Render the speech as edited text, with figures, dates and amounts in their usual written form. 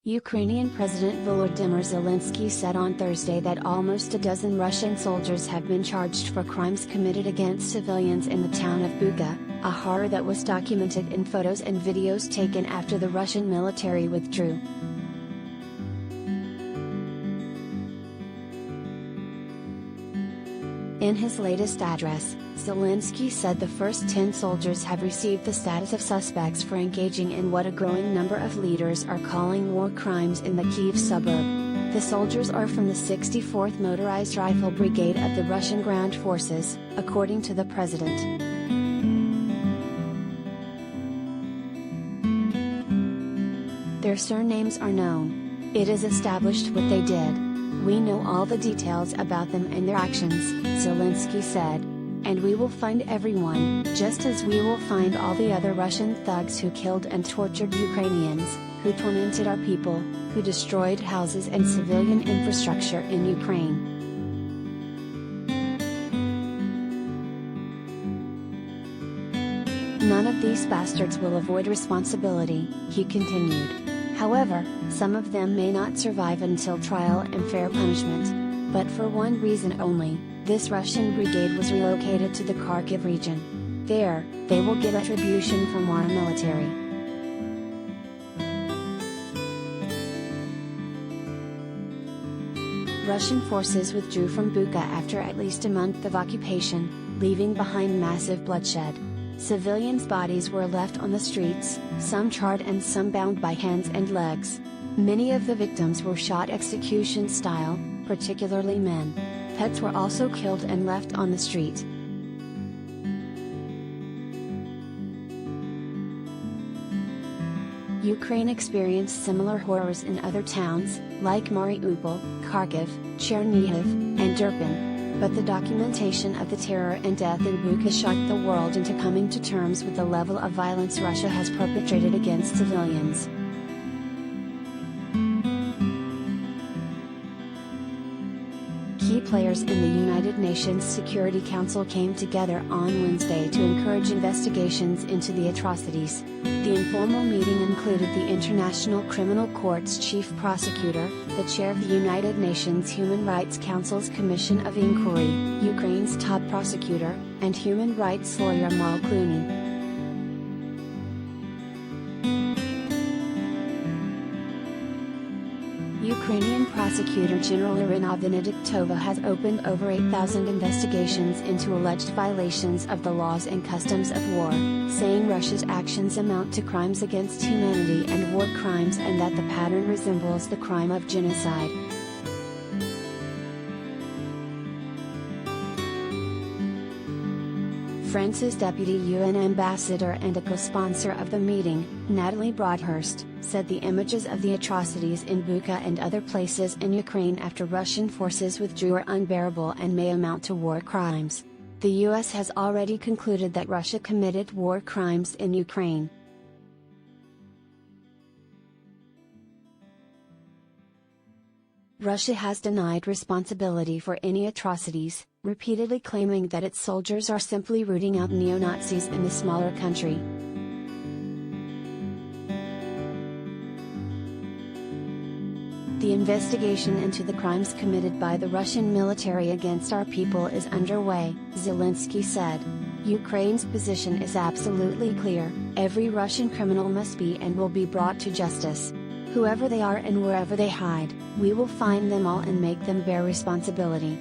Ukrainian President Volodymyr Zelenskyy said on Thursday that almost a dozen Russian soldiers have been charged for crimes committed against civilians in the town of Bucha, a horror that was documented in photos and videos taken after the Russian military withdrew. In his latest address, Zelenskyy said the first 10 soldiers have received the status of suspects for engaging in what a growing number of leaders are calling war crimes in the Kyiv suburb. The soldiers are from the 64th Motorized Rifle Brigade of the Russian Ground Forces, according to the president. Their surnames are known. It is established what they did. We know all the details about them and their actions, Zelenskyy said. And we will find everyone, just as we will find all the other Russian thugs who killed and tortured Ukrainians, who tormented our people, who destroyed houses and civilian infrastructure in Ukraine. None of these bastards will avoid responsibility, he continued. However, some of them may not survive until trial and fair punishment. But for one reason only, this Russian brigade was relocated to the Kyiv region. There, they will get retribution from our military. Russian forces withdrew from Bucha after at least a month of occupation, leaving behind massive bloodshed. Civilians' bodies were left on the streets, some charred and some bound by hands and legs. Many of the victims were shot execution style, particularly men. Pets were also killed and left on the street. Ukraine experienced similar horrors in other towns, like Mariupol, Kharkiv, Chernihiv, and Irpin. But the documentation of the terror and death in Bucha shocked the world into coming to terms with the level of violence Russia has perpetrated against civilians. Key players in the United Nations Security Council came together on Wednesday to encourage investigations into the atrocities. The informal meeting included the International Criminal Court's chief prosecutor, the chair of the United Nations Human Rights Council's Commission of Inquiry, Ukraine's top prosecutor, and human rights lawyer Mal Clooney. Ukrainian Prosecutor General Irina Venediktova has opened over 8,000 investigations into alleged violations of the laws and customs of war, saying Russia's actions amount to crimes against humanity and war crimes and that the pattern resembles the crime of genocide. France's deputy UN ambassador and a co-sponsor of the meeting, Natalie Broadhurst, said the images of the atrocities in Bucha and other places in Ukraine after Russian forces withdrew are unbearable and may amount to war crimes. The US has already concluded that Russia committed war crimes in Ukraine. Russia has denied responsibility for any atrocities, repeatedly claiming that its soldiers are simply rooting out neo-Nazis in the smaller country. The investigation into the crimes committed by the Russian military against our people is underway, Zelenskyy said. Ukraine's position is absolutely clear: every Russian criminal must be and will be brought to justice. Whoever they are and wherever they hide, we will find them all and make them bear responsibility.